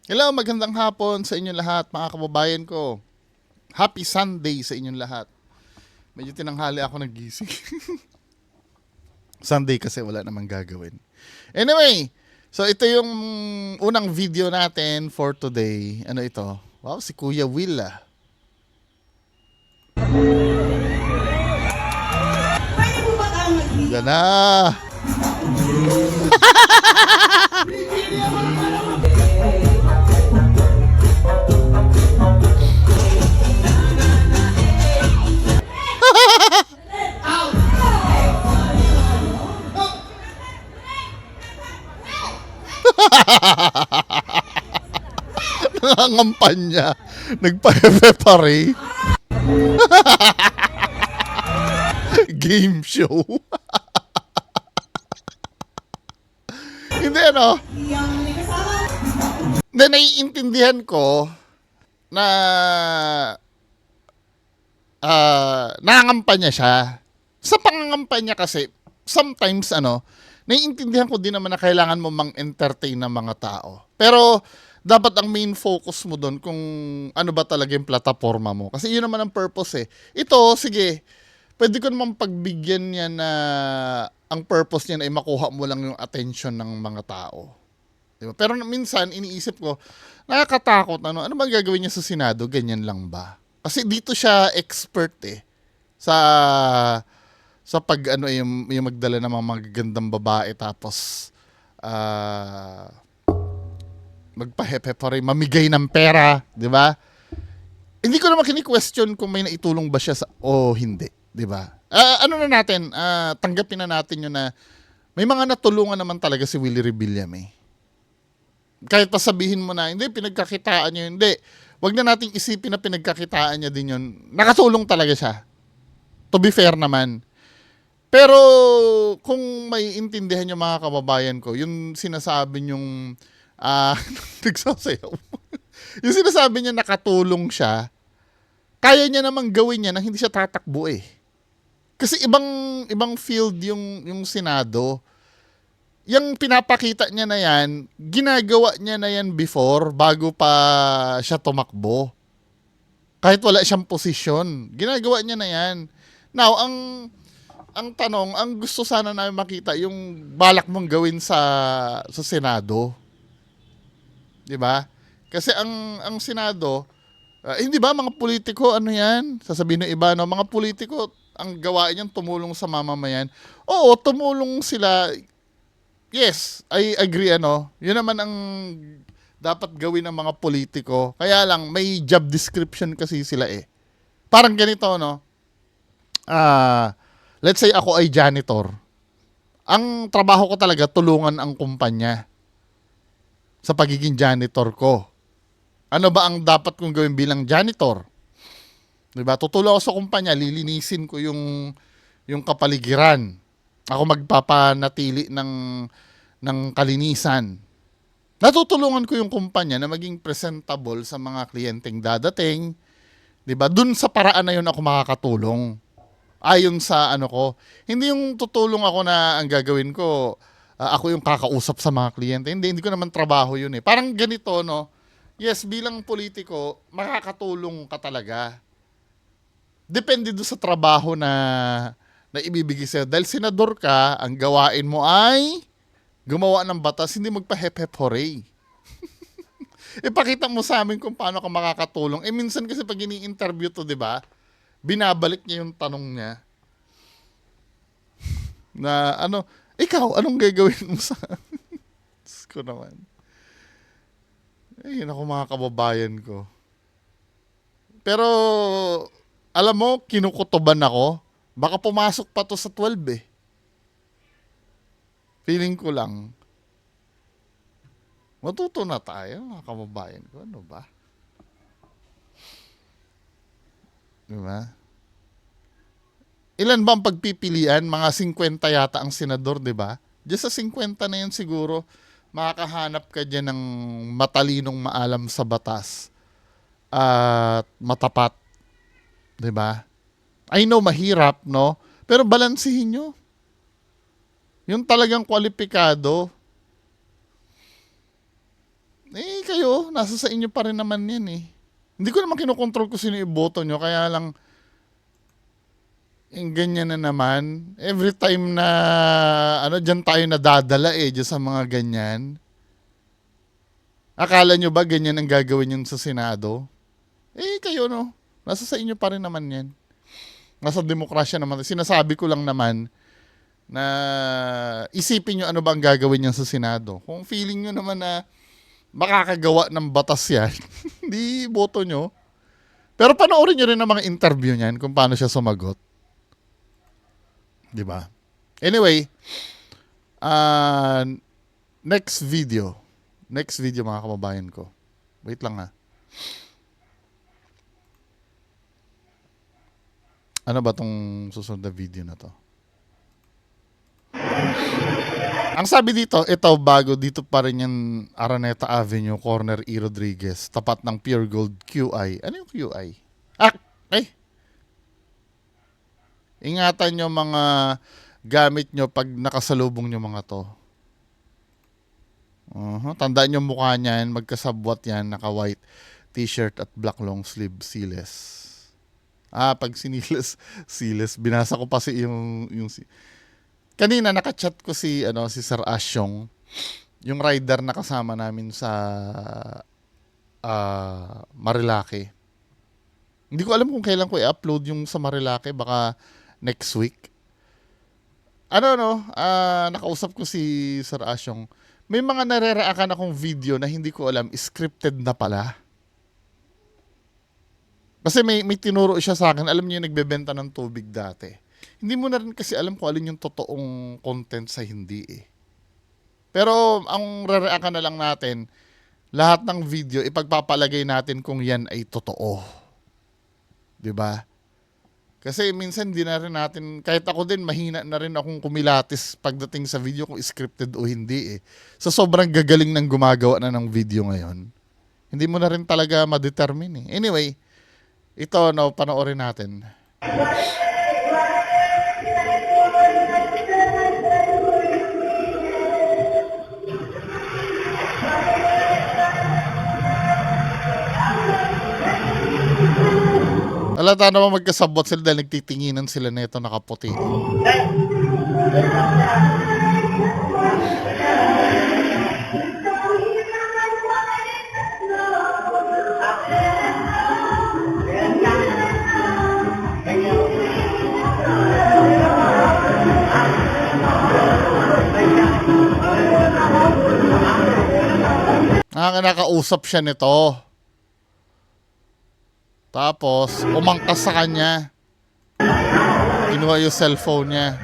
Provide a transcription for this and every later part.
Hello, magandang hapon sa inyong lahat, mga kababayan ko. Happy Sunday sa inyong lahat. Medyo tinanghali ako nagising. Sunday kasi wala namang gagawin. Anyway, so ito yung unang video natin for today. Ano ito? Wow, si Kuya Will ah. Yan na. Nangangampanya. Nagpa-pare. Game show. Hindi ano. Na naiintindihan ko na nangangampanya siya. Sa pangangampanya kasi, sometimes naiintindihan ko din naman na kailangan mo mang-entertain ng mga tao. Pero dapat ang main focus mo doon kung ano ba talaga yung plataforma mo. Kasi yun naman ang purpose eh. Ito, sige, pwede ko naman pagbigyan niya na ang purpose niya ay makuha mo lang yung attention ng mga tao. Diba? Pero minsan, iniisip ko, nakakatakot, ano bang gagawin niya sa Senado? Ganyan lang ba? Kasi dito siya expert eh. Sa pag yung magdala ng mga magagandang babae tapos magpahepe pa rin, mamigay ng pera, di ba? Hindi ko naman kini-question kung may naitulong ba siya o hindi, di ba? Ano na natin, tanggapin na natin yun na may mga natulungan naman talaga si Willie Rebillame eh. Kahit pa sabihin mo na, hindi, pinagkakitaan niya, hindi. Wag na nating isipin na pinagkakitaan niya din yun. Nakatulong talaga siya. To be fair naman. Pero kung may intindihan yung mga kababayan ko, yung sinasabi niyong nagsasayaw. Yung sinasabi niya nakatulong siya, kaya niya namang gawin niya nang hindi siya tatakbo eh. Kasi ibang field yung Senado. Yung pinapakita niya na yan, ginagawa niya na yan before bago pa siya tumakbo. Kahit wala siyang posisyon, ginagawa niya na yan. Now, ang tanong, ang gusto sana namin makita yung balak mong gawin sa Senado. 'Di ba? Kasi ang Senado, hindi ba mga politiko ano 'yan? Sasabihin ng iba no, mga politiko ang gawain niyan tumulong sa mamamayan. Oo, tumulong sila. Yes, I agree ano. 'Yun naman ang dapat gawin ng mga politiko. Kaya lang may job description kasi sila eh. Parang ganito no. Let's say ako ay janitor. Ang trabaho ko talaga tulungan ang kumpanya sa pagiging janitor ko. Ano ba ang dapat kong gawin bilang janitor? 'Di ba? Tutulong ako sa kumpanya, lilinisin ko yung kapaligiran. Ako magpapanatili ng kalinisan. Natutulungan ko yung kumpanya na maging presentable sa mga kliyenteng dadating. 'Di ba? Dun sa paraan na yun ako makakatulong. Ayon sa ano ko, hindi yung tutulong ako na ang gagawin ko, ako yung kakausap sa mga kliyente. Hindi ko naman trabaho yun eh. Parang ganito, no? Yes, bilang politiko, makakatulong ka talaga. Depende doon sa trabaho na ibibigay sa'yo. Dahil senador ka, ang gawain mo ay gumawa ng batas, hindi magpa-hep-hep hooray. Ipakita mo sa amin kung paano ka makakatulong. Eh minsan kasi pag ini-interview to, di ba? Binabalik niya yung tanong niya na ikaw, anong gagawin mo sa ko naman. Ay, naku mga kababayan ko. Pero, alam mo, kinukutuban ako. Baka pumasok pa to sa 12 eh. Feeling ko lang. Matuto na tayo, mga kababayan ko. Ano ba? Diba? Ilan ba ang pagpipilian? Mga 50 yata ang senador, di ba? Diyan sa 50 na yan siguro, makakahanap ka dyan ng matalinong maalam sa batas at matapat. Di ba? I know, mahirap, no? Pero balansihin nyo. Yung talagang kwalipikado, kayo, nasa sa inyo pa rin naman yan eh. Hindi ko naman kinokontrol kung sino iboto nyo, kaya lang, yung ganyan na naman. Every time na, dyan tayo nadadala dyan sa mga ganyan. Akala nyo ba ganyan ang gagawin yun sa Senado? Kayo no, nasa sa inyo pa rin naman yan. Nasa demokrasya naman. Sinasabi ko lang naman, na isipin nyo ano ba ang gagawin niyan sa Senado. Kung feeling nyo naman na makakagawa ng batas yan, hindi boto nyo. Pero panoorin nyo rin ang mga interview niyan kung paano siya sumagot. Diba? Anyway, next video. Next video mga kababayan ko. Wait lang ha. Ano ba tong susunod na video na to? Ang sabi dito, ito bago dito pa rin yung Araneta Avenue, corner E. Rodriguez, tapat ng Pure Gold QI. Ano yung QI? Ingatan nyo mga gamit nyo pag nakasalubong nyo mga to. Tandaan nyo mukha niyan, magkasabwat yan, naka-white t-shirt at black long sleeve seales. Pag siniles, binasa ko pa yung kanina naka-chat ko si Sir Asyong, yung rider na kasama namin sa Marilake. Hindi ko alam kung kailan ko i-upload yung sa Marilake, baka next week. Nakausap ko si Sir Asyong. May mga nare-reactan akong video na hindi ko alam, scripted na pala. Kasi may tinuro siya sa akin, alam niyo yung nagbebenta ng tubig dati. Hindi mo na rin kasi alam kung alin yung totoong content sa hindi eh. Pero ang re-react na lang natin, lahat ng video, ipagpapalagay natin kung yan ay totoo. Diba? Kasi minsan di na rin natin, kahit ako din, mahina na rin akong kumilatis pagdating sa video kung scripted o hindi eh. So sobrang gagaling ng gumagawa na ng video ngayon. Hindi mo na rin talaga ma-determine eh. Anyway, ito panoorin natin. Alata naman magkasabot sila dahil nagtitinginan sila na ito nakaputi. Nakakausap siya nito. Tapos, umangkas sa kanya. Kinuha yung cellphone niya.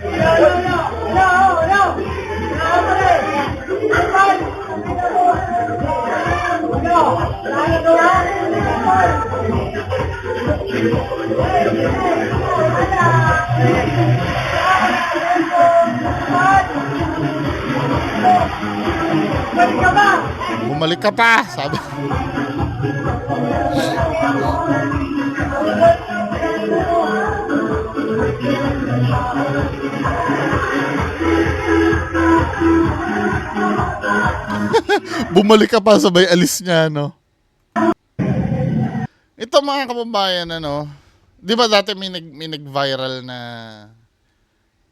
Bumalik ka pa, sabi. Bumalik ka pa, sabay alis niya, no? Ito mga kababayan, di ba dati may nag-viral na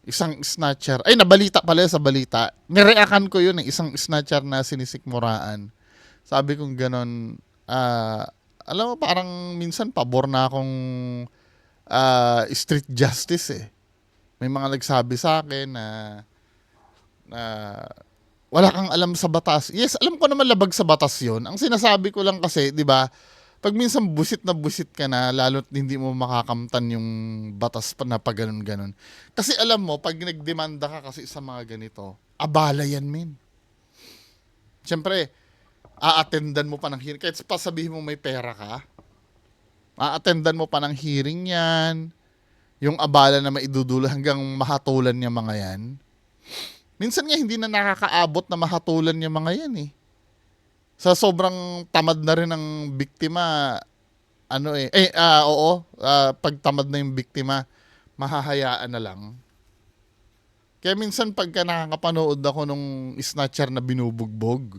isang snatcher. Ay, nabalita pala sa balita. Nireakan ko yun, isang snatcher na sinisikmuraan. Sabi kong ganon, alam mo, parang minsan pabor na akong street justice eh. May mga nagsabi sa akin na wala kang alam sa batas. Yes, alam ko naman labag sa batas yun. Ang sinasabi ko lang kasi, di ba, pag minsan busit na busit ka na, lalo't hindi mo makakamtan yung batas pa na pag ganun-ganun. Kasi alam mo, pag nagdemanda ka kasi sa mga ganito, abala yan, min. Siyempre, a-attendan mo pa ng hearing. Kahit pa sabihin mo may pera ka, a-attendan mo pa ng hearing yan. Yung abala na maidudulo hanggang mahatulan niya mga yan. Minsan nga hindi na nakakaabot na mahatulan niya mga yan eh. Sa sobrang tamad na rin ng biktima, pag tamad na yung biktima, mahahayaan na lang. Kaya minsan pagka nakakapanood ako nung snatcher na binubugbog,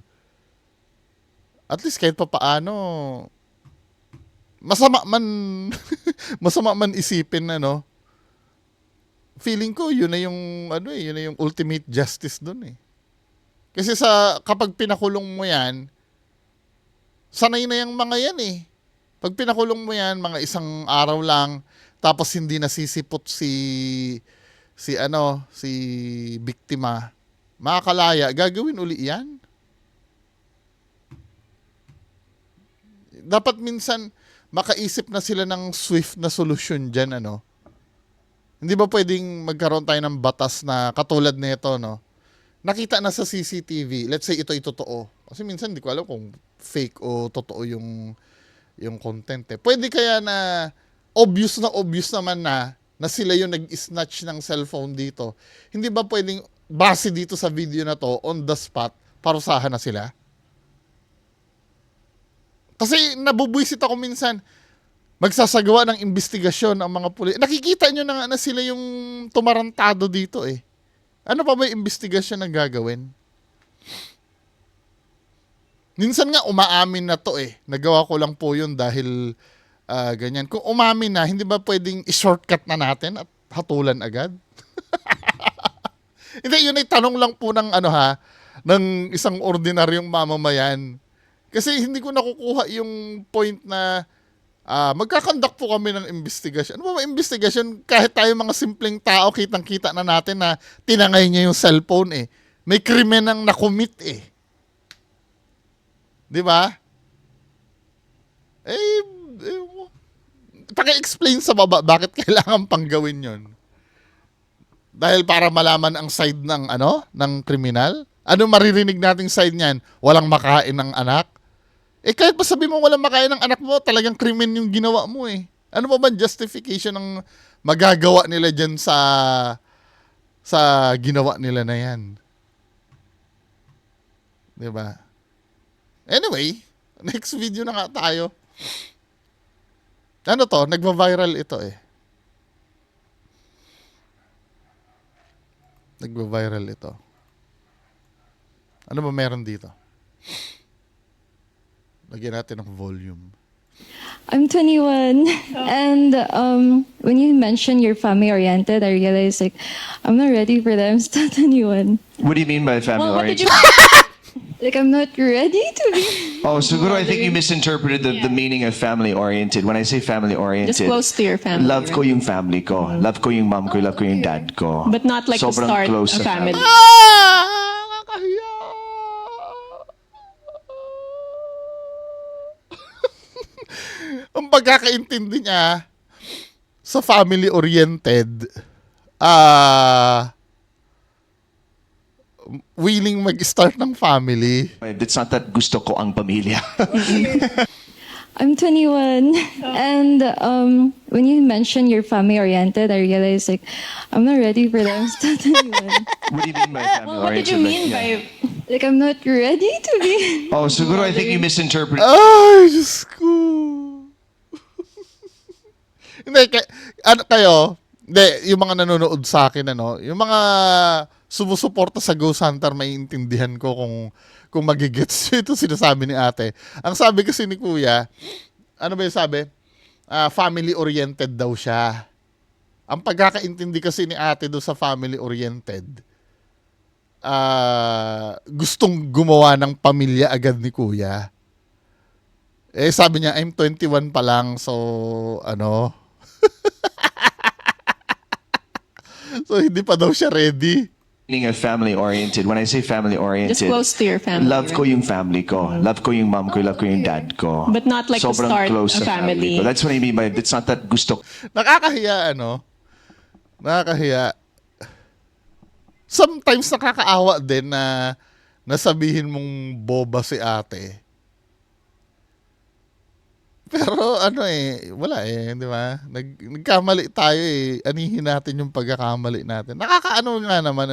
at least kahit pa paano, masama man, masama man isipin na, no? Feeling ko, yun na yung, yun na yung ultimate justice dun eh. Kasi kapag pinakulong mo yan, sanay na yung mga yan eh. Pag pinakulong mo yan, mga isang araw lang, tapos hindi nasisipot si biktima, makakalaya, gagawin uli yan. Dapat minsan, makaisip na sila ng swift na solusyon dyan, Hindi ba pwedeng magkaroon tayo ng batas na katulad nito, no? Nakita na sa CCTV, let's say ito ay totoo. Kasi minsan hindi ko alam kung fake o totoo yung content eh. Pwede kaya na obvious naman na sila yung nag-snatch ng cellphone dito. Hindi ba pwedeng base dito sa video na to, on the spot, parusahan na sila? Kasi nabubwisit ako minsan, magsasagawa ng investigasyon ang mga pulis. Nakikita nyo na nga na sila yung tumarantado dito eh. Ano pa ba yung investigasyon na gagawin? Minsan nga umaamin na to eh. Nagawa ko lang po yun dahil ganyan. Kung umamin na, hindi ba pwedeng i-shortcut na natin at hatulan agad? Hindi, yun ay tanong lang po ng ng isang ordinaryong mamamayan. Kasi hindi ko nakukuha yung point na magkakandak po kami ng investigasyon. Ano ba investigasyon? Kahit tayo mga simpleng tao, kitang-kita na natin na tinangay niya yung cellphone eh. May krimen ang nakumit eh. Di ba? Paki-explain sa baba bakit kailangan pang gawin yun. Dahil para malaman ang side ng kriminal? Ano maririnig nating side niyan? Walang makain ng anak? Kahit pa sabi mo walang makain ng anak mo, talagang krimen yung ginawa mo eh. Ano pa ba justification ng magagawa nila dyan sa ginawa nila na yan? Diba? Anyway, next video na nga tayo. Ano to? Nagva-viral ito eh. Nagva-viral ito. Ano ba meron dito? Lagyan natin ng volume. I'm 21, and when you mentioned you're family-oriented, I realized I'm not ready for that. I'm still 21. What do you mean by family Well, what did you? Like, I'm not ready to be. Oh, siguro I think you misinterpreted the meaning of family-oriented. When I say family-oriented, Just close to your family. love ko yung family ko. Love ko yung mom ko, love ko yung dad ko. But not like to Sobrang start close a sa family. Nakakahiya! Ang pagkakaintindi niya sa family-oriented, willing mag-start ng family. It's not that gusto ko ang pamilya. I'm 21, and when you mentioned you're family-oriented, I realized I'm not ready for that. I'm still 21. What do you mean by family-oriented? Well, what did you mean by? Like, I'm not ready to be. Oh, siguro I think you misinterpreted. Ay, Diyos ko. Hindi, yung mga nanonood sa akin, yung mga sumusuporta sa Ghost Hunter, maiintindihan ko kung magigets ito sinasabi ni ate. Ang sabi kasi ni kuya, ano ba yung sabi? Family-oriented daw siya. Ang pagkakaintindi kasi ni ate doon sa family-oriented, gustong gumawa ng pamilya agad ni kuya. Sabi niya, I'm 21 pa lang, so, so, hindi pa daw siya ready. Meaning of family-oriented. When I say family-oriented, Just close to your family. love ko yung family ko. Love ko yung mom ko, love ko yung dad ko. But not like to Sobrang start close a sa family. ko. That's what I mean by it's not that gusto Nakakahiya, Nakakahiya. Sometimes nakakaawa din na nasabihin mong boba si ate. Pero wala di ba? Nagkamali tayo eh. Anihin natin yung pagkakamali natin. Nakakaano nga naman,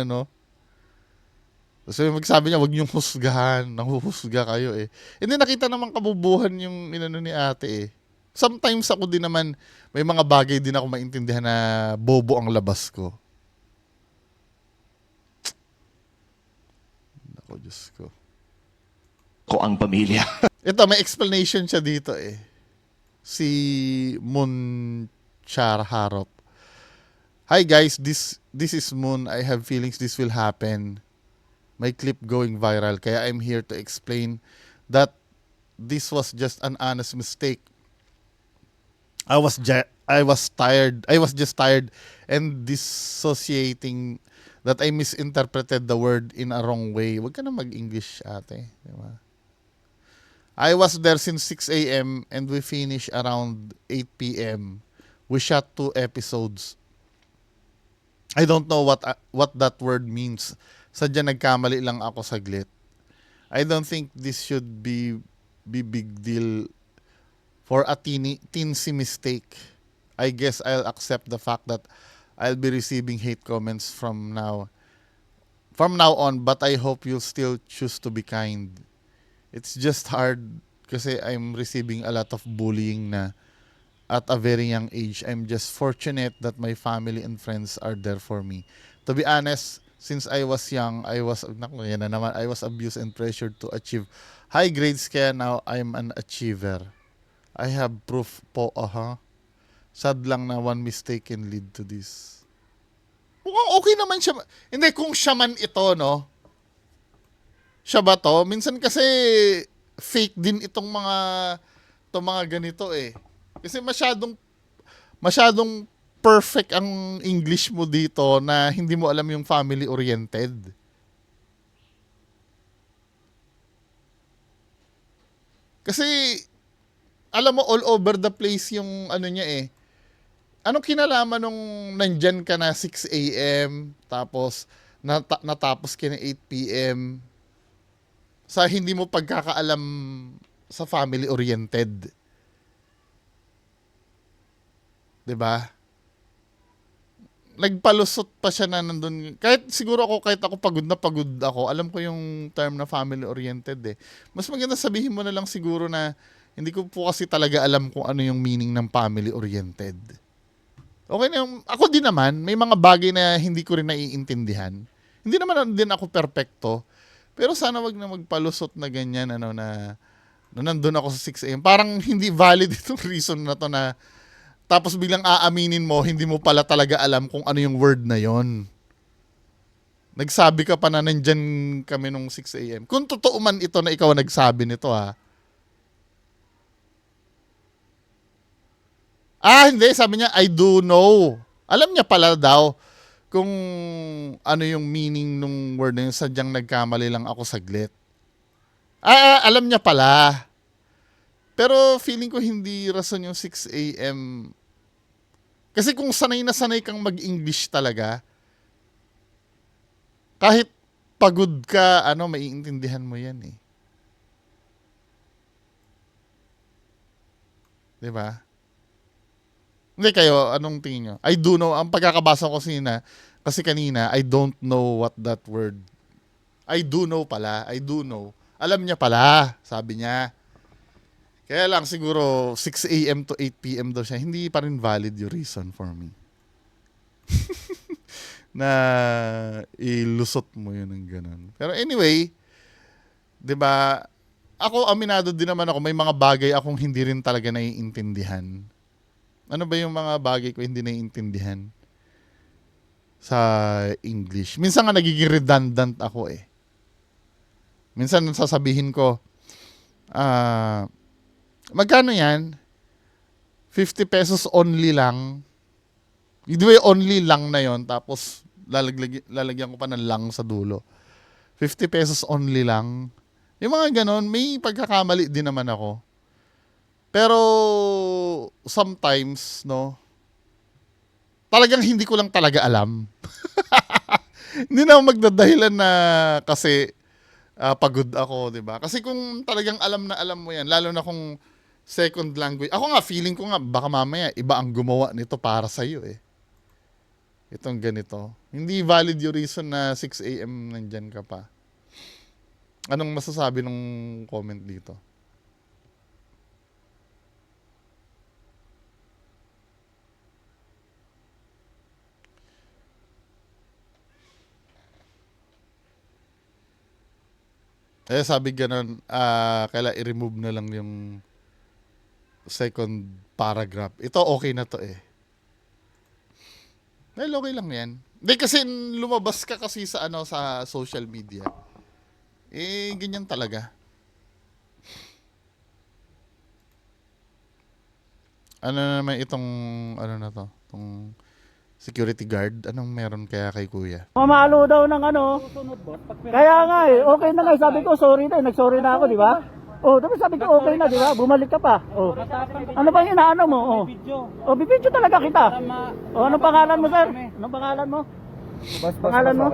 So magsabi niya, wag niyong husgahan. Nanghuhusga kayo eh. Hindi nakita naman kabubuhan yung inano ni ate eh. Sometimes ako din naman, may mga bagay din ako maintindihan na bobo ang labas ko. Ako, Diyos ko. ko ang pamilya. Ito, may explanation siya dito eh. Si Moon Char Harop. Hi guys, this is Moon. I have feelings this will happen. My clip going viral. Kaya I'm here to explain that this was just an honest mistake. I was tired. I was just tired and dissociating that I misinterpreted the word in a wrong way. Huwag ka na mag-English, ate. Diba? I was there since 6 a.m. and we finished around 8 p.m. We shot 2 episodes. I don't know what that word means. Sadya nagkamali lang ako saglit. I don't think this should be big deal for a teensy mistake. I guess I'll accept the fact that I'll be receiving hate comments from now on, but I hope you'll still choose to be kind. It's just hard kasi I'm receiving a lot of bullying na at a very young age. I'm just fortunate that my family and friends are there for me. To be honest, since I was young, I was abused and pressured to achieve high grades kaya now I'm an achiever. I have proof po, Sad lang na one mistake can lead to this. Mukhang okay naman siya. Hindi, kung siya man ito, no? Siya ba to? Minsan kasi fake din itong mga ganito eh. Kasi masyadong perfect ang English mo dito na hindi mo alam yung family oriented. Kasi alam mo all over the place yung ano niya eh. Anong kinalaman nung nandyan ka na 6 a.m. tapos natapos ka na 8 p.m. sa hindi mo pagkakaalam sa family oriented. 'Di ba? Nagpalusot pa siya na nandun. Kahit ako pagod na pagod ako, alam ko yung term na family oriented eh. Mas maganda sabihin mo na lang siguro na hindi ko po kasi talaga alam kung ano yung meaning ng family oriented. Okay na yung, ako din naman, may mga bagay na hindi ko rin naiintindihan. Hindi naman din ako perpekto. Pero sana wag na magpalusot na ganyan, na nandun ako sa 6 a.m. Parang hindi valid itong reason na to na tapos biglang aaminin mo, hindi mo pala talaga alam kung ano yung word na yon. Nagsabi ka pa na nandyan kami nung 6 a.m. Kung totoo man ito na ikaw nagsabi nito hindi. Sabi niya, I do know. Alam niya pala daw kung ano yung meaning nung word na yun. Sadyang nagkamali lang ako saglit. Alam niya pala. Pero feeling ko hindi rason yung 6 a.m. Kasi kung sanay na sanay kang mag-English talaga, kahit pagod ka, maiintindihan mo yan eh. 'Di ba? Hindi kayo, anong tingin nyo? I do know, ang pagkakabasa ko kasi kanina, I don't know what that word. I do know pala, I do know. Alam niya pala, sabi niya. Kaya lang siguro 6 a.m. to 8 p.m. daw siya, hindi pa rin valid yung reason for me. Na ilusot mo yun ng ganun. Pero anyway, 'di ba? Ako aminado din naman ako, may mga bagay akong hindi rin talaga naiintindihan. Ano ba yung mga bagay ko hindi naiintindihan sa English? Minsan nga nagiging redundant ako eh. Minsan sasabihin ko, magkano yan? 50 pesos only lang. Di ba only lang na yon, tapos lalagyan ko pa ng lang sa dulo. 50 pesos only lang. Yung mga ganon, may pagkakamali din naman ako. Pero sometimes, talagang hindi ko lang talaga alam. Hindi na ako magdadahilan na kasi pagod ako, 'di ba? Kasi kung talagang alam na alam mo 'yan, lalo na kung second language. Ako nga feeling ko nga baka mamaya iba ang gumawa nito para sa iyo eh. Itong ganito. Hindi valid yung reason na 6 a.m. nandyan ka pa. Anong masasabi ng comment dito? Eh, sabi ganun, kailangan i-remove na lang yung second paragraph. Ito, okay na to eh. Well, okay lang yan. Hindi kasi lumabas ka kasi sa sa social media. Eh, ganyan talaga. Ano na naman itong, na to? Itong security guard. Anong meron kaya kay kuya? Mamalo daw ng Kaya nga eh, okay na nga. Sabi ko, sorry na. Nag-sorry na ako, di ba? Oh, tapos sabi ko, okay na, di ba? Bumalik ka pa. Oh. Ano bang inaano mo? Oh. Oh, bibidyo talaga kita. Oh, anong pangalan mo, sir? Anong pangalan mo? Pangalan mo?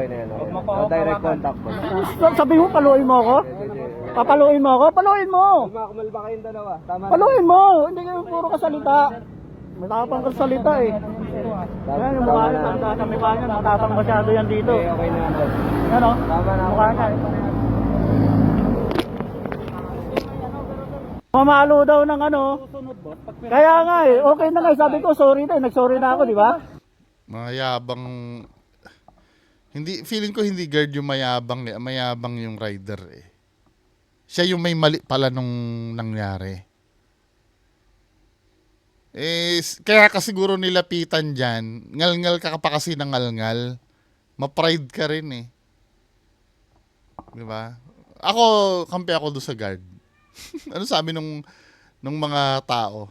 Direct contact po. Sabi mo, paluin mo ako? Papaluin mo ako? Paluin mo! Kumakumal ba kayong dalawa? Tama. Paluin mo! Hindi kayo puro kasalita. Matapang kasalita eh. Yan, yung mukha niya, tanda sa mukha niya, matapang masyado yan dito. Okay na yan. Yan o, Tama na. mukha niya. Mamalo daw ng Kaya nga eh, okay na nga. Sabi ko, sorry na. Nag-sorry na ako, di ba? Mayabang. Hindi, feeling ko hindi guard yung mayabang eh. Mayabang yung rider eh. Siya yung may mali pala nung nangyari. Eh, kaya ka siguro nilapitan dyan. Ngal-ngal ka pa kasi ng ngal-ngal. Ma-pride ka rin eh. Diba? Ako, kampi ako doon sa guard. Ano sabi nung mga tao?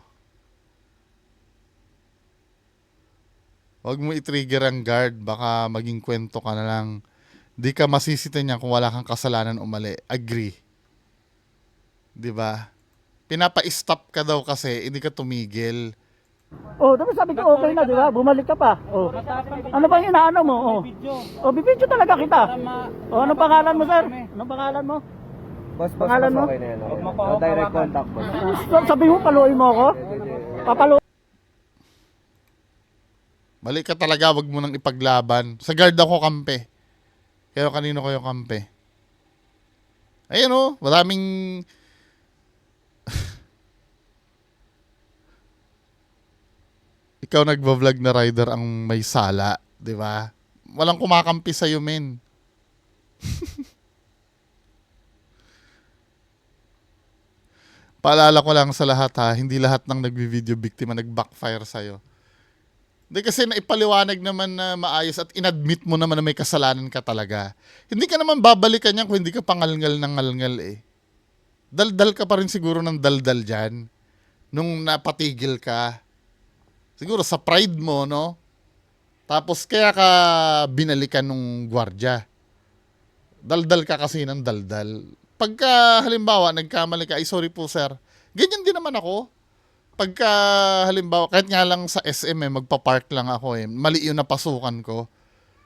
Huwag mo i-trigger ang guard. Baka maging kwento ka na lang. Di ka masisita niya kung wala kang kasalanan o mali. Agree. Diba? Pinapa-stop ka daw kasi, hindi ka tumigil. Oh, tapos sabi ko, okay na, di ba? Bumalik ka pa. Oh. Ano bang inaano mo? Oh. Oh, bibidyo talaga kita. Oh, anong pangalan mo, sir? Anong pangalan mo? Pangalan mo? Okay na yan. Direct contact po. Sabi mo, paluin mo ako? Papaluin. Mali ka talaga, wag mo nang ipaglaban. Sa guard ako kampe. Kaya kanino kayo kampe? Ayun oh, maraming ikaw nagvo-vlog na rider ang may sala, di ba? Walang kumakampi sa'yo, men. Paalala ko lang sa lahat ha, hindi lahat ng nagvi-video biktima nag-backfire sa'yo. Hindi kasi naipaliwanag naman na maayos at inadmit mo naman na may kasalanan ka talaga. Hindi ka naman babalikan yan kung hindi ka pangalngal ng ngalngal eh. Daldal ka pa rin siguro ng daldal dyan nung napatigil ka. Siguro sa pride mo, no? Tapos kaya ka binalikan nung gwardya. Daldal ka kasi ng daldal. Pagka halimbawa nagkamali ka, ay sorry po sir. Ganyan din naman ako. Pagka halimbawa, kahit nga lang sa SM magpa-park lang ako eh. Mali yung napasukan ko.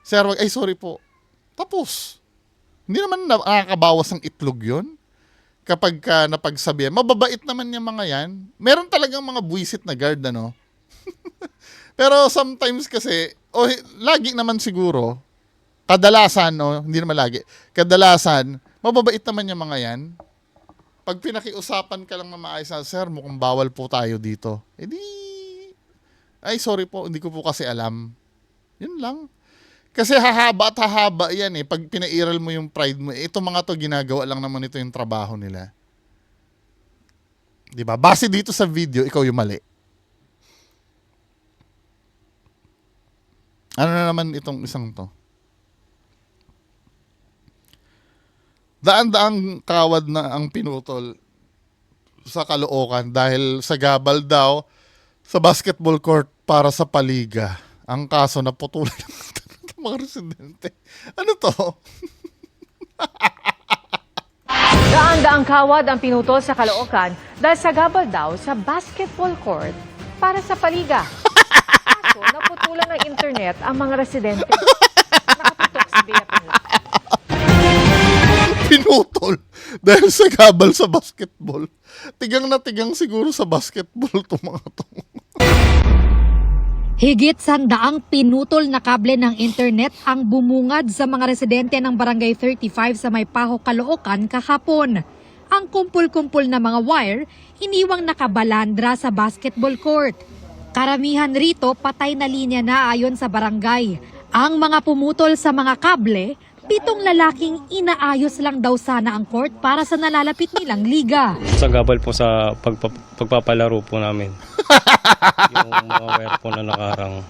Sir, ay sorry po. Tapos, hindi naman nakakabawas ng itlog yun. Kapag ka napagsabihan, mababait naman yung mga yan. Meron talagang mga buwisit na guard, ano? Pero sometimes kasi, lagi naman siguro, kadalasan, no? Hindi naman lagi. Kadalasan, mababait naman yung mga yan. Pag pinakiusapan ka lang na maayos na, sir, mukhang bawal po tayo dito. Eh di, ay sorry po, hindi ko po kasi alam. Yun lang. Kasi hahaba at hahaba yan eh. Pag pinairal mo yung pride mo, ito mga to ginagawa lang naman ito yung trabaho nila. Diba? Base dito sa video, ikaw yung mali. Ano na naman itong isang to? Daan-daang kawad na ang pinutol sa Caloocan dahil sa gabal daw sa basketball court para sa paliga. Ang kaso na putulan ng mga residente. Ano to? Daan-daang kawad ang pinutol sa Caloocan dahil sa gabal daw sa basketball court para sa paliga. Kaso naputulan ng internet ang mga residente. Nakaputok si Bea Pinla. Pinutol dahil sa gabal sa basketball. Tigang na tigang siguro sa basketball itong mga to. Higit 100 pinutol na kable ng internet ang bumungad sa mga residente ng Barangay 35 sa Maypaho, Caloocan kahapon. Ang kumpul-kumpul na mga wire iniwang nakabalandra sa basketball court. Karamihan rito patay na linya na ayon sa barangay. Ang mga pumutol sa mga kable 7 lalaking inaayos lang daw sana ang court para sa nalalapit nilang liga. Sagabal po sa pagpapalaro po namin. Yung mga wire po na nakaharang.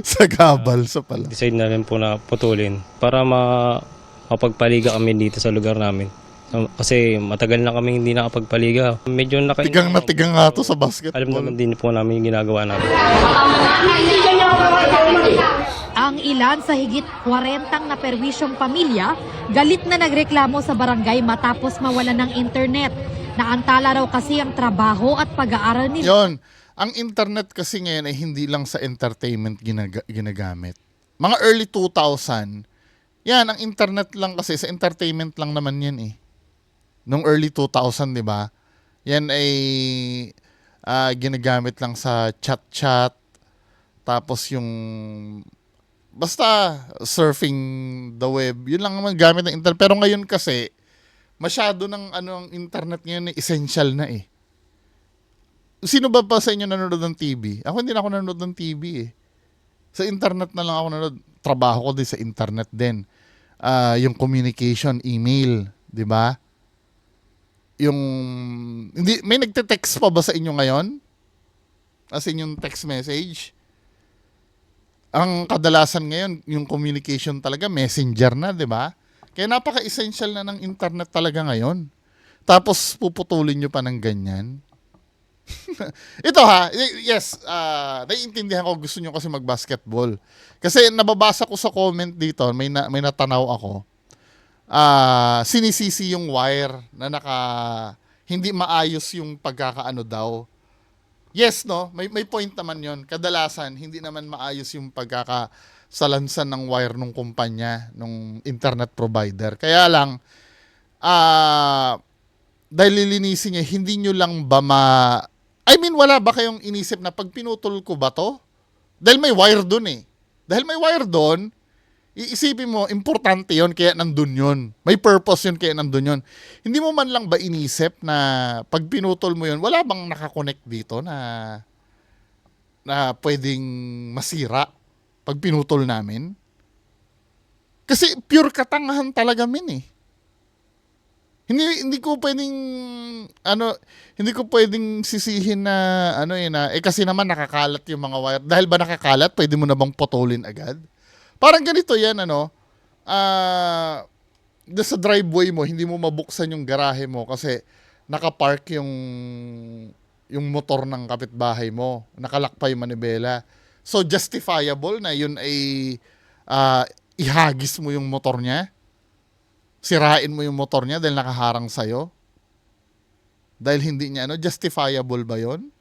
Sa gabal sa pala. Decide na rin po na putulin para mapagpaliga kami dito sa lugar namin. Kasi matagal na kami hindi nakapagpaliga. Medyo Tigang na tigang nga to sa basketball. Alam naman din po namin yung ginagawa namin. Ang ilan sa higit 40 na perwisyong pamilya galit na nagreklamo sa barangay matapos mawalan ng internet. Naantala raw kasi ang trabaho at pag-aaral nila. Yon. Ang internet kasi ngayon ay hindi lang sa entertainment ginagamit. Mga early 2000, yan, ang internet lang kasi sa entertainment lang naman yan eh. Nung early 2000, di ba? Yan ay ginagamit lang sa chat-chat. Tapos yung basta surfing the web. Yun lang naman gamit ng internet. Pero ngayon kasi, masyado ng ang internet ngayon ay essential na eh. Sino ba sa inyo nanonood ng TV? Ako hindi na ako nanonood ng TV eh. Sa internet na lang ako nanonood. Trabaho ko din sa internet din. Yung communication, email, di ba? Yung, hindi, may nagte-text pa ba sa inyo ngayon? As in yung text message? Ang kadalasan ngayon, yung communication talaga, messenger na, di ba? Kaya napaka-essential na ng internet talaga ngayon. Tapos puputulin nyo pa ng ganyan. Ito ha, yes, naiintindihan ko, gusto nyo kasi mag-basketball. Kasi nababasa ko sa comment dito, may natanaw ako. Sinisisi yung wire na hindi maayos yung pagkakaano daw. Yes, no? May point naman yon. Kadalasan, hindi naman maayos yung pagkakasalansan ng wire ng kumpanya, ng internet provider. Kaya lang, dahil lilinisin niya, hindi nyo lang ba wala ba kayong inisip na pag pinutol ko ba to? Dahil may wire dun eh. Dahil may wire dun, iisipin mo, importante yon kaya nandun yun. May purpose yun kaya nandun yun. Hindi mo man lang ba inisip na pag pinutol mo yun, wala bang nakakonect dito na pwedeng masira pag pinutol namin? Kasi pure katangahan talaga min eh. Hindi ko pwedeng sisihin na kasi naman nakakalat yung mga wire. Dahil ba nakakalat, pwede mo na bang putulin agad? Parang ganito yan, sa driveway mo, hindi mo mabuksan yung garahe mo kasi nakapark yung motor ng kapitbahay mo. Nakalakpa yung manibela. So, justifiable na yun ay ihagis mo yung motor niya. Sirain mo yung motor niya dahil nakaharang sa'yo. Dahil hindi niya, justifiable ba yun?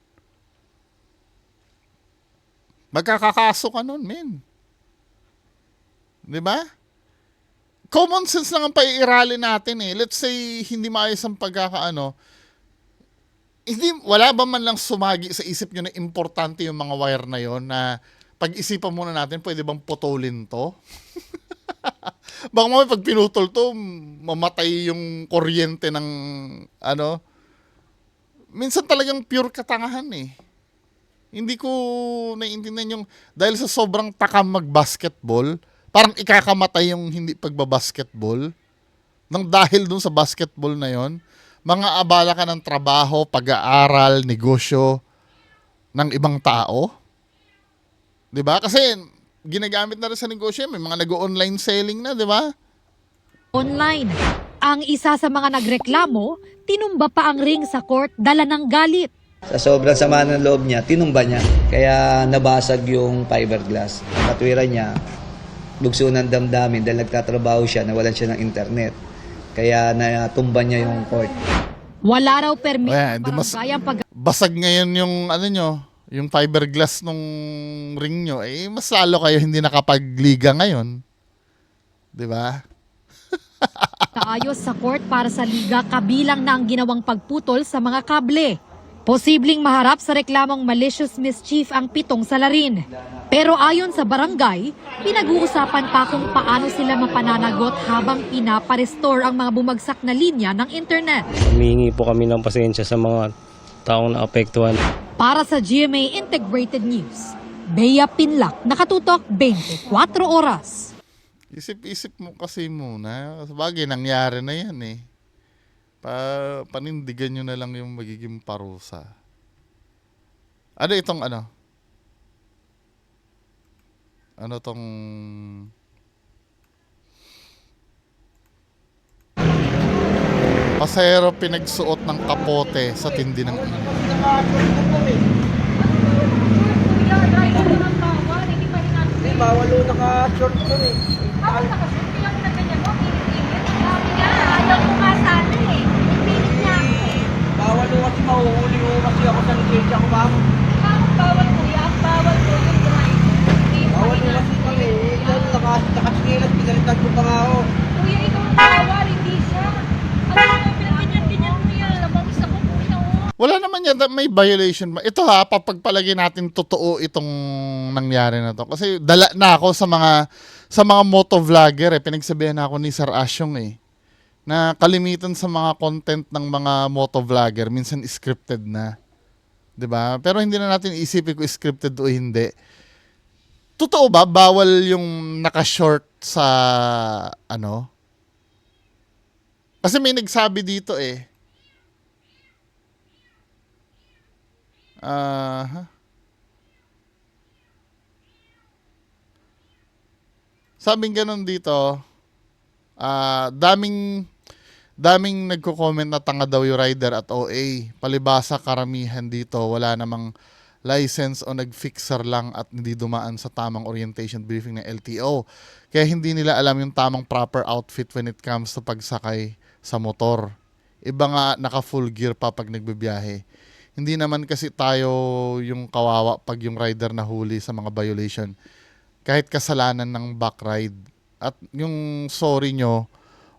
Magkakakaso ka nun, men. Diba? Common sense lang ang paiirali natin eh. Let's say, hindi maayos ang wala ba man lang sumagi sa isip nyo na importante yung mga wire na yon na pag-isipan muna natin, pwede bang putulin to? Baka mamaya pag pinutol to, mamatay yung kuryente ng minsan talagang pure katangahan eh. Hindi ko naiintindihan yung, dahil sa sobrang takam mag-basketball, parang ikakamatay yung hindi pagbabasketball. Nang dahil dun sa basketball na yon, mga abala ka ng trabaho, pag-aaral, negosyo ng ibang tao. Diba? Kasi ginagamit na rin sa negosyo, may mga nag-online selling na, diba? Online. Ang isa sa mga nagreklamo, tinumba pa ang ring sa court dala ng galit. Sa sobrang sama ng loob niya, tinumba niya. Kaya nabasag yung fiberglass. Katwiran niya, lugso ng damdamin dahil nagtatrabaho siya, nawalan siya ng internet. Kaya natumba niya yung court. Wala raw permit Ayan, di barangay ang basag ngayon yung yung fiberglass nung ring nyo, mas lalo kayo hindi nakapagliga ngayon. Di ba? pagkaayos sa court para sa liga kabilang na ang ginawang pagputol sa mga kable. Posibleng maharap sa reklamong malicious mischief ang 7 salarin. Pero ayon sa barangay, pinag-uusapan pa kung paano sila mapananagot habang pinaparestore ang mga bumagsak na linya ng internet. Humihingi po kami ng pasensya sa mga taong naapektuhan. Para sa GMA Integrated News, Bea Pinlac, nakatutok 24 oras. Isip-isip mo kasi muna. Sabagay, nangyari na yan eh. Panindigan nyo na lang yung magiging parusa. Ano itong ano? Ano tong... Pasahero pinagsuot ng kapote sa tindi ng init. Bawal o naka-short doon eh. Bawal o kasi mahuhuli o kasi ako sa lisensya ko, ma'am. Bawal o kasi kami. Dahil nakasigilan, pinalitan ko pa nga ako. Wala naman yan, may violation. Ito ha, papagpalagay natin totoo itong nangyari na to. Kasi dala na ako sa mga motovlogger eh. Pinagsabihan na ako ni Sir Asyong eh. Na kalimitan sa mga content ng mga motovlogger, minsan scripted na. 'Di ba? Pero hindi na natin isipin kung scripted o hindi. Totoo ba bawal yung naka-short sa ano? Kasi may nagsabi dito eh. Sabing ganun dito, daming nagko-comment na tanga daw yung rider at OA. Palibasa karamihan dito, wala namang license o nag-fixer lang at hindi dumaan sa tamang orientation briefing ng LTO. Kaya hindi nila alam yung tamang proper outfit when it comes to pagsakay sa motor. Iba nga naka full gear pa pag nagbibiyahe. Hindi naman kasi tayo yung kawawa pag yung rider nahuli sa mga violation. Kahit kasalanan ng back ride. At yung sorry nyo,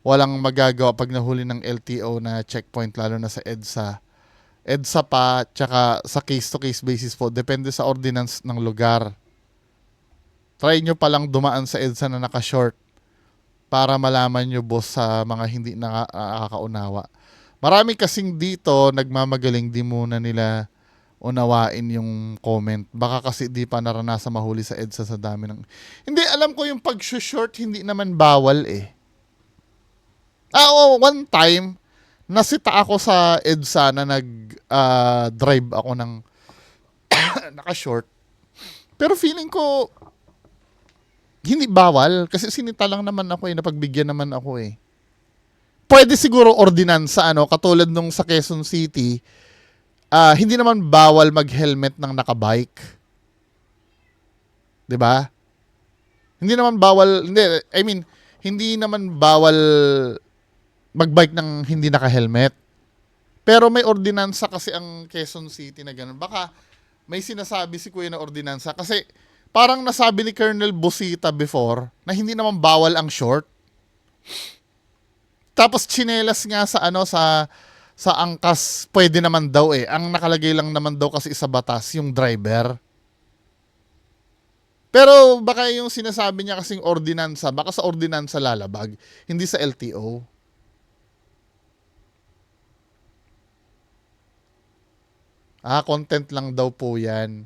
walang magagawa pag nahuli ng LTO na checkpoint, lalo na sa EDSA. EDSA pa, tsaka sa case-to-case basis po, depende sa ordinance ng lugar. Try nyo palang dumaan sa EDSA na naka-short para malaman nyo, boss, sa mga hindi nakakaunawa. Marami kasing dito nagmamagaling, di muna nila unawain yung comment. Baka kasi di pa naranasan mahuli sa EDSA sa dami ng... Hindi, alam ko yung pag-short hindi naman bawal eh. One time, nasita ako sa EDSA na nag-drive ako ng naka-short. Pero feeling ko hindi bawal kasi sinita lang naman ako eh, napagbigyan naman ako eh. Pwede siguro ordinansa, katulad nung sa Quezon City, hindi naman bawal mag-helmet ng nakabike. 'Di ba? Hindi naman bawal, hindi naman bawal magbike ng hindi naka-helmet. Pero may ordinansa kasi ang Quezon City na gano'n. Baka may sinasabi si Kuya na ordinansa kasi parang nasabi ni Colonel Busita before na hindi naman bawal ang short. Tapos tsinelas nga sa angkas, pwede naman daw eh. Ang nakalagay lang naman daw kasi sa batas, yung driver. Pero baka yung sinasabi niya kasing ordinansa, baka sa ordinansa lalabag, hindi sa LTO. Content lang daw po yan.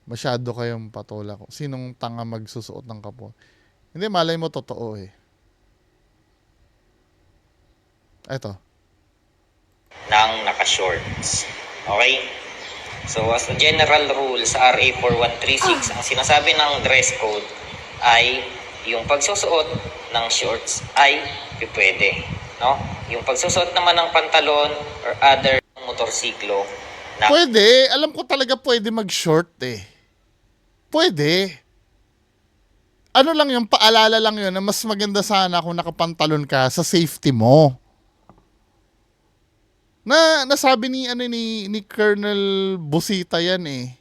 Masyado kayong patola ko. Sinong tanga magsusuot ng kapot? Hindi, malay mo totoo eh. Ito. Ng naka-shorts. Okay? So, as a general rule sa RA 4136, ang sinasabi ng dress code ay yung pagsusuot ng shorts ay pwede. No? Yung pagsusuot naman ng pantalon or other motorsiklo na... Pwede. Alam ko talaga pwede mag-short eh. Pwede. Ano lang yung paalala lang yun na mas maganda sana kung nakapantalon ka sa safety mo. Nasabi ni Colonel Busita yan eh.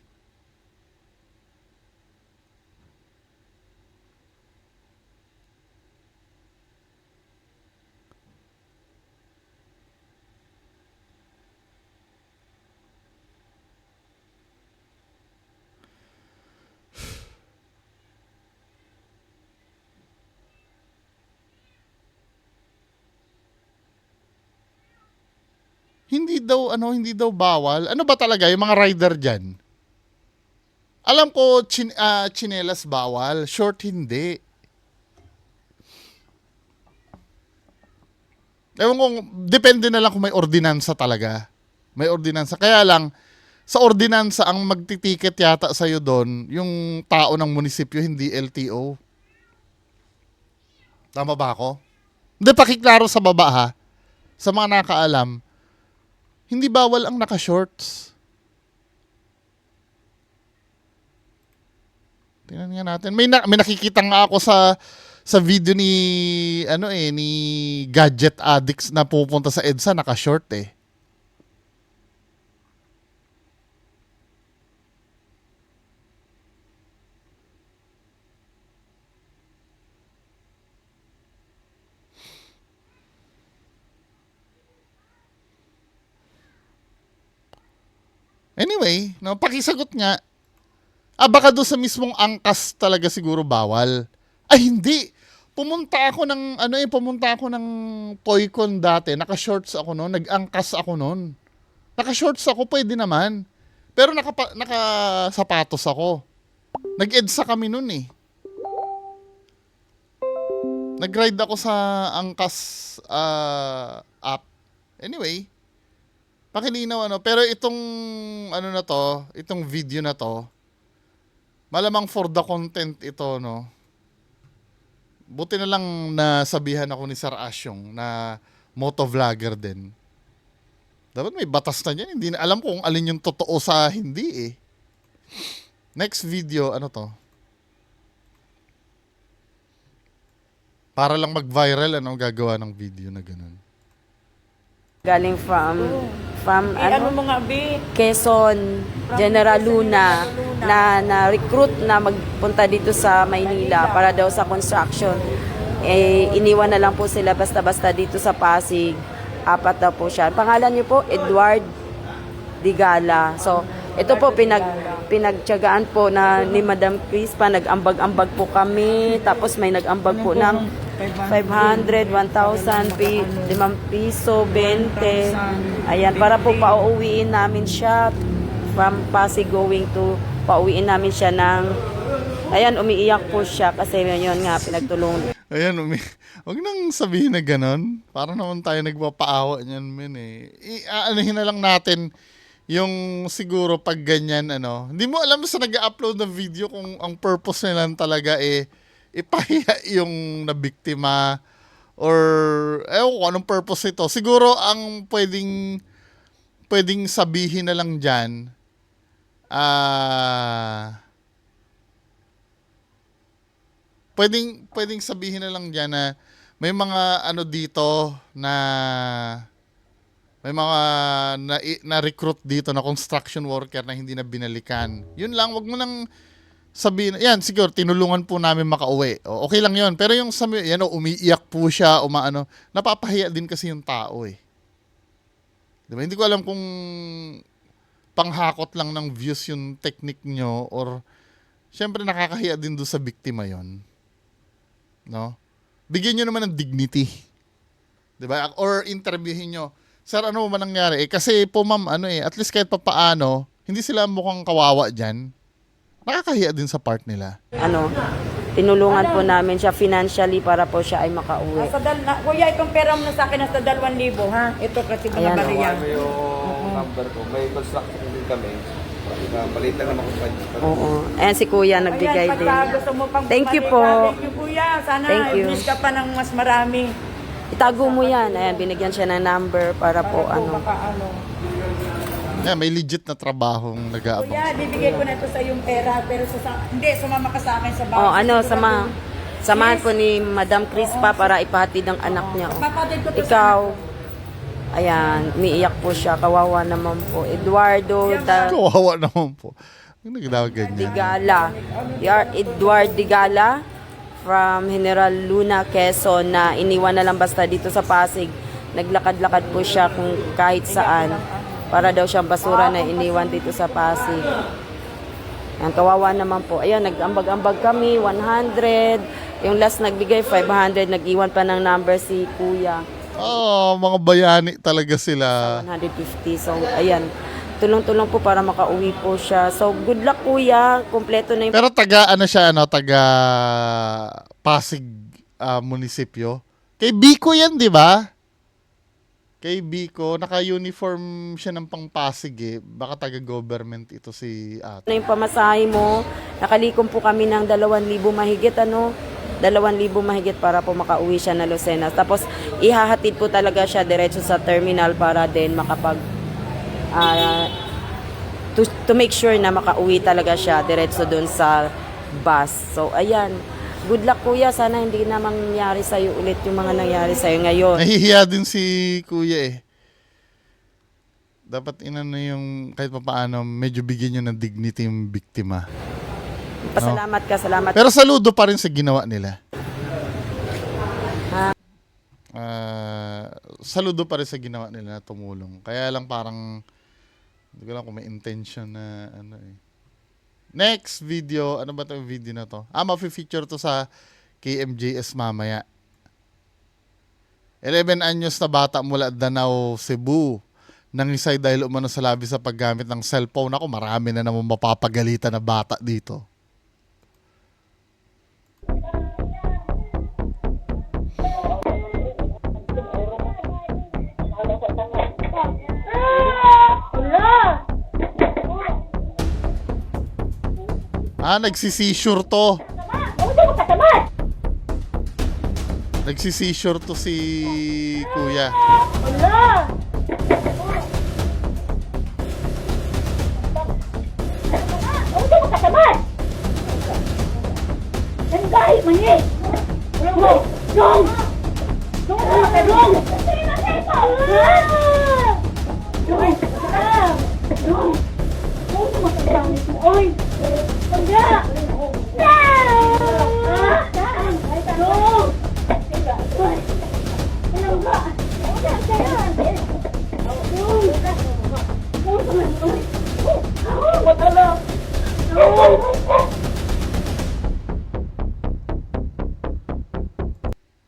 Hindi daw bawal. Ano ba talaga yung mga rider diyan? Alam ko tsinelas bawal, short hindi. Ewan ko, depende na lang kung may ordinansa talaga. May ordinansa. Kaya lang, sa ordinansa, ang magtitiket yata sa'yo doon, yung tao ng munisipyo, hindi LTO. Tama ba ako? Hindi, pakiklaro sa baba ha. Sa mga nakaalam, hindi bawal ang naka-shorts. Tingnan nga natin. May nakikita nga ako sa video ni ni Gadget Addicts na pupunta sa EDSA naka-short eh. Anyway, no, pakisagot nga. Baka doon sa mismong angkas talaga siguro bawal. Ay, hindi. Pumunta ako ng Toycon dati. Naka-shorts ako noon. Nag-angkas ako noon. Naka-shorts ako, pwede naman. Pero naka-sapatos ako. Nag-EDSA kami noon eh. Nag-ride ako sa angkas app. Anyway, pakilinaw pero itong itong video na to, malamang for the content ito, no. Buti na lang nasabihan ako ni Sir Asyong na motovlogger din. Dapat may batas na dyan. Hindi na alam kung alin yung totoo sa hindi eh. Next video, ano to? Para lang mag-viral, gagawa ng video na ganun. Galing from Quezon, General Luna, na recruit na magpunta dito sa Maynila para daw sa construction. Iniwan na lang po sila basta-basta dito sa Pasig. 4 daw po siya. Pangalan niyo po, Edward Digala. So, ito po pinagtiyagaan po na ni Madam Crispa, nag-ambag-ambag po kami. Tapos may nag-ambag po ng 500, 1,000, 5 piso, 20. Ayan, para po pauwiin namin siya from Pasig going to, pauwiin namin siya ng, ayan, umiiyak po siya kasi yun nga, pinagtulong. Ayan, wag nang sabihin na ganon. Para naman tayo nagpapaawa niyan, men eh. Anuhin na lang natin yung siguro pag ganyan, Hindi mo alam sa nag-upload ng video kung ang purpose nila talaga ipahiya yung nabiktima or ewan ko anong purpose ito. Siguro ang pwedeng sabihin na lang dyan, pwedeng sabihin na lang dyan na may mga dito na may mga na-recruit dito na construction worker na hindi na binalikan. Yun lang, wag mo nang sabihin, yan, siguro, tinulungan po namin makauwi. Okay lang yun. Pero yung umiiyak po siya, napapahiya din kasi yung tao eh. Diba? Hindi ko alam kung panghakot lang ng views yung technique nyo or syempre nakakahiya din doon sa biktima yon. No? Bigyan nyo naman ng dignity. Diba? Or interviewin nyo, sir, ano man nangyari? Kasi po ma'am, at least kahit papaano, hindi sila mukhang kawawa dyan. Nakakahiya din sa part nila. Tinulungan po namin siya financially para po siya ay makauwi. Kuya, itong pera mo na sa akin nasa 2,000, ha? Ito kasi mga bariyang. Yung number ko, may construction din kami. Maliit lang naman kung Oo. Ayan si Kuya nagbigay din. Thank you po. Thank you, Kuya. Sana i-miss ka pa ng mas marami. Itago mo yan. Ayan, binigyan siya ng number para po Yeah, may legit na trabahong nag-aabang. Kuya, bibigay ko na ito sa yung pera, pero hindi, sumama ka sa akin sa bahay. Samahan po ni Madam Crispa para ipahatid ang anak niya. Ikaw, ayan, umiiyak po siya. Kawawa naman po. Kawawa naman po. Yung nagdawa ganyan. Digala. Edward Digala from General Luna, Quezon na iniwan na lang basta dito sa Pasig. Naglakad-lakad po siya kung kahit saan. Para daw siyang basura na iniwan dito sa Pasig. Ang kawawa naman po. Ayan, nag-ambag-ambag kami, 100. Yung last nagbigay, 500. Nag-iwan pa ng number si Kuya. Mga bayani talaga sila. 150. So, ayan. Tulong-tulong po para makauwi po siya. So, good luck, Kuya. Kompleto na yung... Pero taga Pasig munisipyo. Kay Biko yan, di ba? Kay Biko, naka-uniform siya ng pang-Pasig eh. Baka taga-government ito si ate. Ano yung pamasahe mo? Nakalikom po kami ng 2,000 mahigit 2,000 mahigit para po makauwi siya na Lucena. Tapos ihahatid po talaga siya diretso sa terminal para din makapag to make sure na makauwi talaga siya diretso doon sa bus. So ayan, good luck kuya, sana hindi na mangyari sa'yo ulit yung mga nangyari sa'yo ngayon. Nahihiya din si kuya eh. Dapat inano yung kahit pa paano medyo bigyan nyo ng dignity yung biktima. Pasalamat ka, salamat. Pero saludo pa rin sa ginawa nila. Saludo pa rin sa ginawa nila na tumulong. Kaya lang parang hindi ko lang kung may intention na ano eh. Next video, ano ba 'tong video na to? Ma-feature to sa KMJS mamaya. 11 anyos na bata mula Danao, Cebu. Nangisay dahil umano sa labi sa paggamit ng cellphone. Ako, marami na naman mapapagalitan na bata dito. Nagsisisure to. Nagsisisure to si kuya.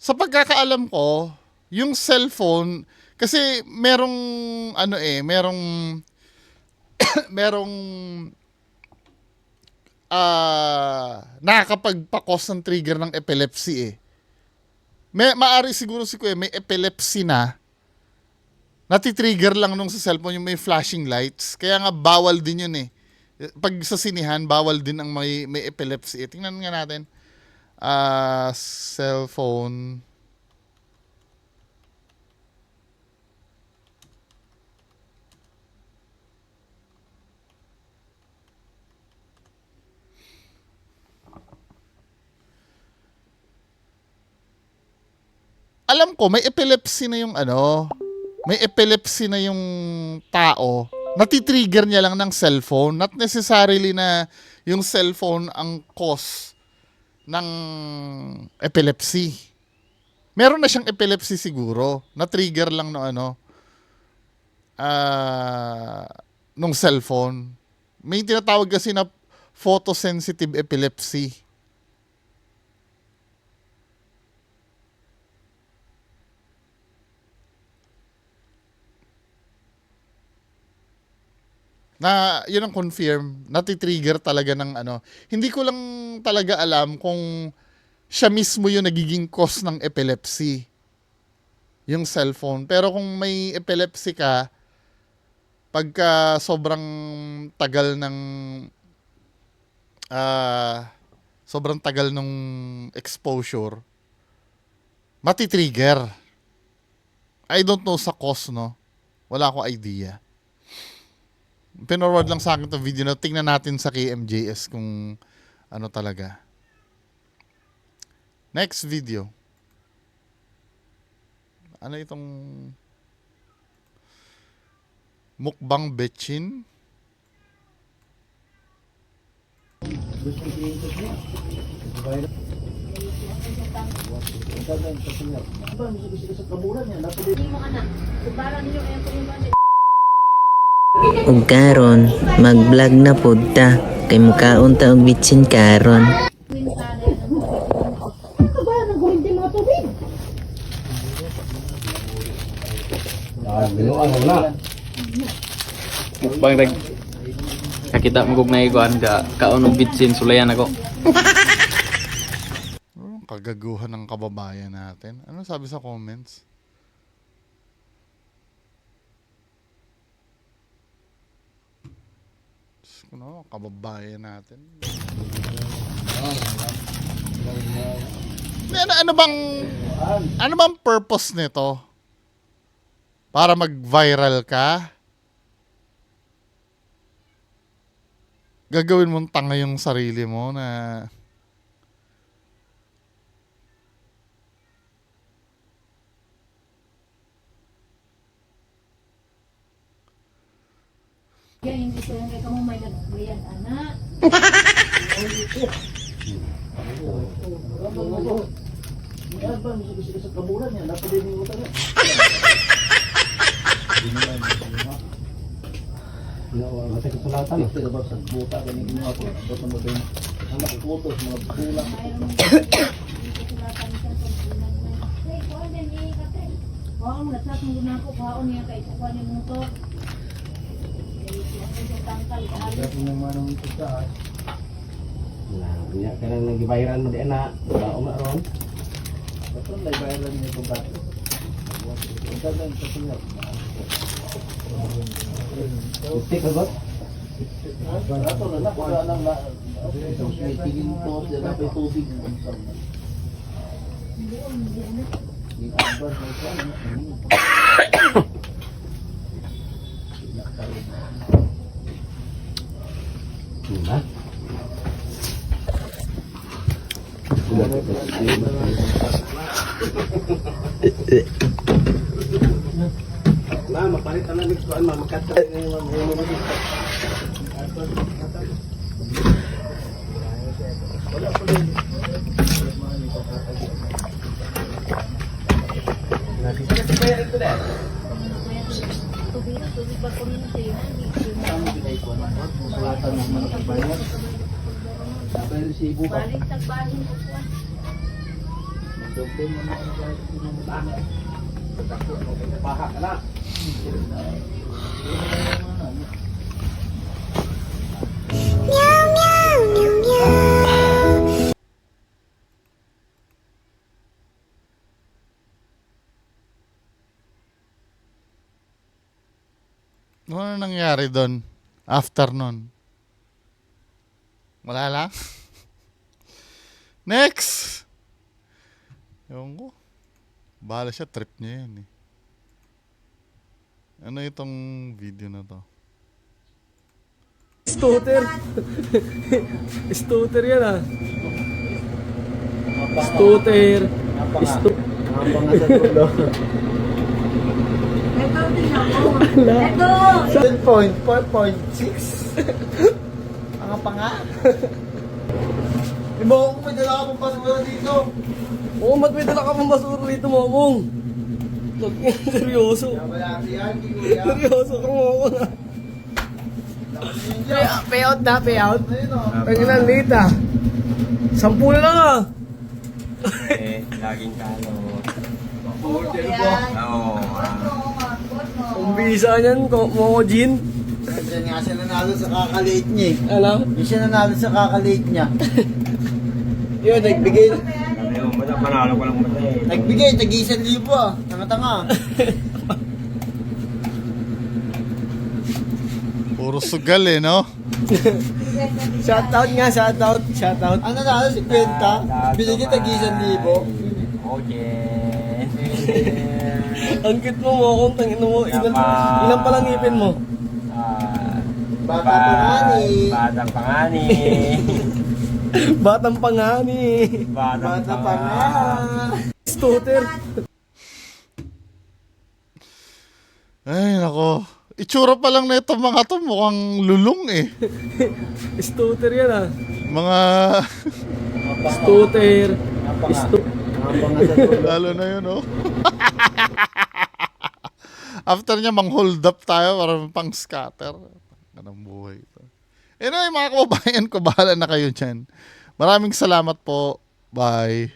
Sa pagkakaalam ko, yung cellphone, kasi merong nakakapagpa-cause ng trigger ng epilepsy eh. Maari siguro si kuya may epilepsy na, natitrigger lang nung sa cellphone yung may flashing lights. Kaya nga bawal din yun eh. Pag sa sinihan, bawal din ang may epilepsy eh. Tingnan nga natin. Cellphone. Alam ko, may epilepsy na yung may epilepsy na yung tao. Natitrigger niya lang ng cellphone. Not necessarily na yung cellphone ang cause ng epilepsy. Meron na siyang epilepsy siguro. Na-trigger lang no nung cellphone. May tinatawag kasi na photosensitive epilepsy. Na yun ang confirm, natitrigger talaga ng Hindi ko lang talaga alam kung siya mismo yung nagiging cause ng epilepsy, yung cellphone. Pero kung may epilepsy ka, pagka sobrang tagal ng exposure, matitrigger. I don't know sa cause, no? Wala akong idea. Pinorward lang sa akin itong video na tingnan natin sa KMJS kung ano talaga. Next video. Ano itong mukbang betchin? Ug karon mag-vlog na pud ta kay mukaon ta og bitsin karon. Bang reg kakita mo kog naiguan ka kaon og bitsin sulayan ako. Kagaguhan ng kababayan natin. Ano sabi sa comments? no, kababayan natin. Ano bang purpose nito? Para mag-viral ka? Gagawin mong tanga yung sarili mo na Hindi sila kay kamo may nagbayan anak. ano nangyari doon after nun? Wala lang? Next! Ewan ko. Bahala siya, trip niya yan eh. Ano itong video na to? Stutter. Stutter yan ah. Stutter. Ito! 7.4.6. Ang panga. Mo, may dala ka pang basura dito. Oo, may dala ka pang basura dito, Momong. Seryoso. Seryoso ka, Momong. Payout na, payout. Pagkinan late ah. 10 na lang ah. Laging kalo. Umbisa niyan, Momo Jin. Diyan nga siya nanalo sa kakaliit niya eh. Ano? Hindi siya nanalo sa kakaliit niya. Yun, nagbigay. Manalo ko lang mata eh. Nagbigay, tag-1,000 ah. Tanga-tanga. Puro sugal eh, no? Shoutout nga, shoutout. Shoutout. Ang nanalo, 50. Binigay tag-1,000. Okay. Ang cute mo, Mokong. Tangin mo. Ilan pa lang ngipin mo? Bata pangani. Batang pangani. Batang pangani. Bata pangani. Stutter. Ay, nako. Itsura pa lang na itong mga to, mukhang lulong eh. Stutter yan ah. Mga... Stutter. Lalo na yun, oh. After niya, mang-hold up tayo para pang scatter. Ganang buhay ito. Anyway, mga kababayan ko, bahala na kayo dyan. Maraming salamat po. Bye.